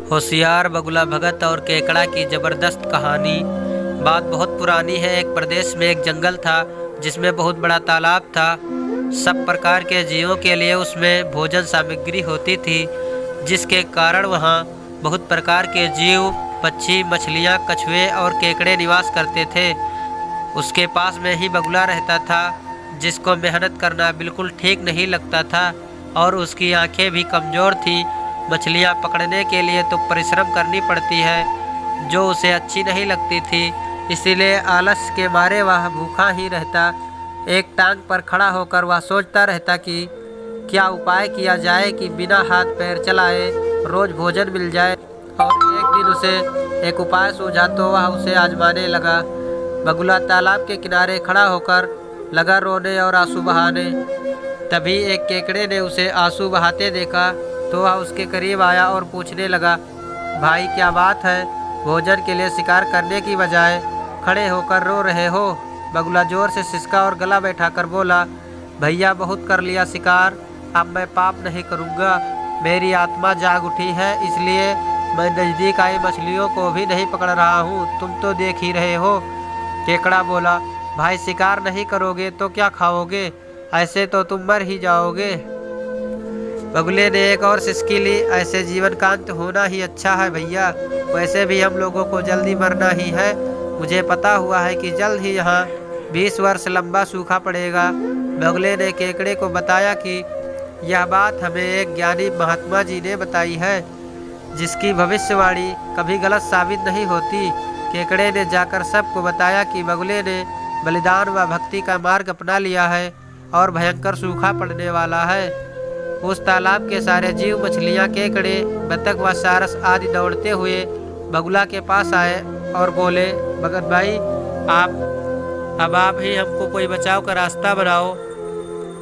होशियार बगुला भगत और केकड़ा की जबरदस्त कहानी। बात बहुत पुरानी है। एक प्रदेश में एक जंगल था जिसमें बहुत बड़ा तालाब था। सब प्रकार के जीवों के लिए उसमें भोजन सामग्री होती थी, जिसके कारण वहाँ बहुत प्रकार के जीव, पक्षी, मछलियाँ, कछुए और केकड़े निवास करते थे। उसके पास में ही बगुला रहता था, जिसको मेहनत करना बिल्कुल ठीक नहीं लगता था और उसकी आंखें भी कमज़ोर थी। मछलियाँ पकड़ने के लिए तो परिश्रम करनी पड़ती है, जो उसे अच्छी नहीं लगती थी। इसीलिए आलस के मारे वह भूखा ही रहता। एक टांग पर खड़ा होकर वह सोचता रहता कि क्या उपाय किया जाए कि बिना हाथ पैर चलाए रोज भोजन मिल जाए। और एक दिन उसे एक उपाय सूझा तो वह उसे आजमाने लगा। बगुला तालाब के किनारे खड़ा होकर लगा रोने और आंसू बहाने। तभी एक केकड़े ने उसे आंसू बहाते देखा तो वह उसके करीब आया और पूछने लगा, भाई क्या बात है, भोजन के लिए शिकार करने की बजाय खड़े होकर रो रहे हो। बगुला जोर से सिसका और गला बैठाकर बोला, भैया बहुत कर लिया शिकार, अब मैं पाप नहीं करूँगा। मेरी आत्मा जाग उठी है, इसलिए मैं नज़दीक आई मछलियों को भी नहीं पकड़ रहा हूँ, तुम तो देख ही रहे हो। केकड़ा बोला, भाई शिकार नहीं करोगे तो क्या खाओगे, ऐसे तो तुम मर ही जाओगे। बगुले ने एक और सिसकी ली, ऐसे जीवन का अंत होना ही अच्छा है भैया, वैसे भी हम लोगों को जल्दी मरना ही है। मुझे पता हुआ है कि जल्द ही यहाँ 20 वर्ष लंबा सूखा पड़ेगा। बगुले ने केकड़े को बताया कि यह बात हमें एक ज्ञानी महात्मा जी ने बताई है, जिसकी भविष्यवाणी कभी गलत साबित नहीं होती। केकड़े ने जाकर सबको बताया कि बगुले ने बलिदान व भक्ति का मार्ग अपना लिया है और भयंकर सूखा पड़ने वाला है। उस तालाब के सारे जीव, मछलियाँ, केकड़े, बतख व सारस आदि दौड़ते हुए बगुला के पास आए और बोले, भगत भाई आप ही हमको कोई बचाव का रास्ता बनाओ।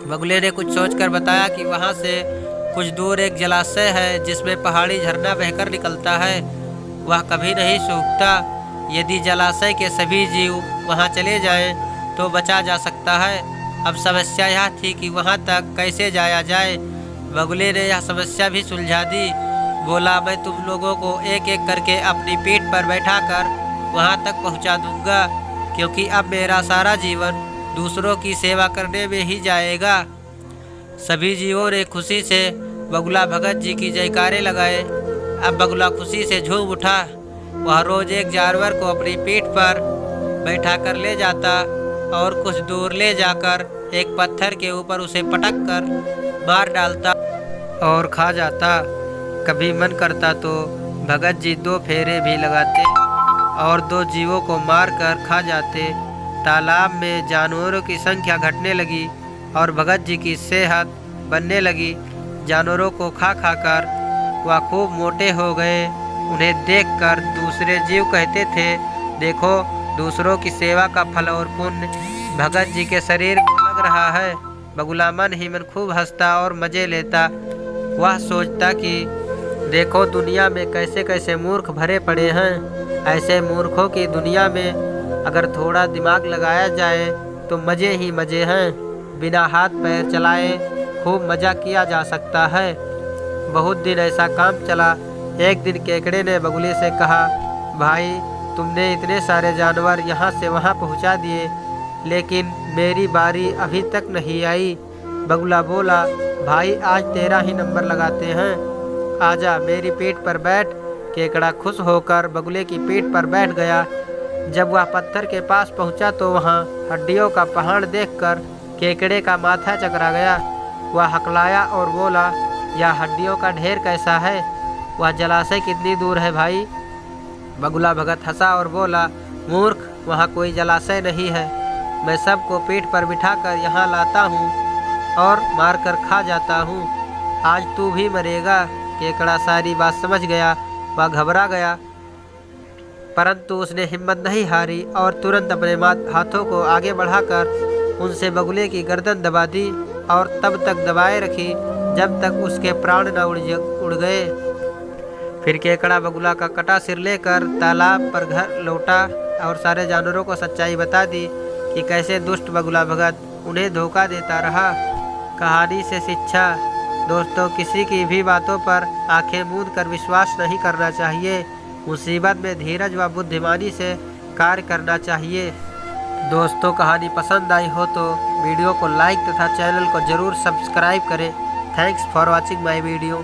बगुले ने कुछ सोचकर बताया कि वहाँ से कुछ दूर एक जलाशय है जिसमें पहाड़ी झरना बहकर निकलता है, वह कभी नहीं सूखता। यदि जलाशय के सभी जीव वहाँ चले जाएं तो बचा जा सकता है। अब समस्या यह थी कि वहाँ तक कैसे जाया जाए। बगुले ने यह समस्या भी सुलझा दी। बोला, मैं तुम लोगों को एक एक करके अपनी पीठ पर बैठाकर वहाँ तक पहुँचा दूंगा, क्योंकि अब मेरा सारा जीवन दूसरों की सेवा करने में ही जाएगा। सभी जीवों ने खुशी से बगुला भगत जी की जयकारे लगाए। अब बगुला खुशी से झूम उठा। वह रोज एक जानवर को अपनी पीठ पर बैठाकर ले जाता और कुछ दूर ले जाकर एक पत्थर के ऊपर उसे पटक कर मार डालता और खा जाता। कभी मन करता तो भगत जी 2 फेरे भी लगाते और 2 जीवों को मार कर खा जाते। तालाब में जानवरों की संख्या घटने लगी और भगत जी की सेहत बनने लगी। जानवरों को खा कर वह खूब मोटे हो गए। उन्हें देखकर दूसरे जीव कहते थे, देखो दूसरों की सेवा का फल और पुण्य भगत जी के शरीर को लग रहा है। बगुला मन ही मन खूब हंसता और मज़े लेता। वह सोचता कि देखो दुनिया में कैसे कैसे मूर्ख भरे पड़े हैं। ऐसे मूर्खों की दुनिया में अगर थोड़ा दिमाग लगाया जाए तो मज़े ही मज़े हैं। बिना हाथ पैर चलाए खूब मज़ा किया जा सकता है। बहुत दिन ऐसा काम चला। एक दिन केकड़े ने बगुले से कहा, भाई तुमने इतने सारे जानवर यहाँ से वहाँ पहुँचा दिए, लेकिन मेरी बारी अभी तक नहीं आई। बगुला बोला, भाई आज तेरा ही नंबर लगाते हैं, आजा मेरी पीठ पर बैठ। केकड़ा खुश होकर बगुले की पीठ पर बैठ गया। जब वह पत्थर के पास पहुँचा तो वहाँ हड्डियों का पहाड़ देखकर केकड़े का माथा चकरा गया। वह हकलाया और बोला, यह हड्डियों का ढेर कैसा है, वह जलाशय कितनी दूर है भाई। बगुला भगत हंसा और बोला, मूर्ख, वहाँ कोई जलाशय नहीं है। मैं सबको पीठ पर बिठाकर यहाँ लाता हूँ और मारकर खा जाता हूँ। आज तू भी मरेगा। केकड़ा सारी बात समझ गया। वह घबरा गया, परंतु उसने हिम्मत नहीं हारी और तुरंत अपने हाथों को आगे बढ़ाकर उनसे बगुले की गर्दन दबा दी और तब तक दबाए रखी जब तक उसके प्राण न उड़ गए। फिर केकड़ा बगुला का कटा सिर लेकर तालाब पर घर लौटा और सारे जानवरों को सच्चाई बता दी कि कैसे दुष्ट बगुला भगत उन्हें धोखा देता रहा। कहानी से शिक्षा, दोस्तों, किसी की भी बातों पर आंखें मूंद कर विश्वास नहीं करना चाहिए। मुसीबत में धीरज व बुद्धिमानी से कार्य करना चाहिए। दोस्तों, कहानी पसंद आई हो तो वीडियो को लाइक तथा चैनल को जरूर सब्सक्राइब करें। Thanks for watching my video.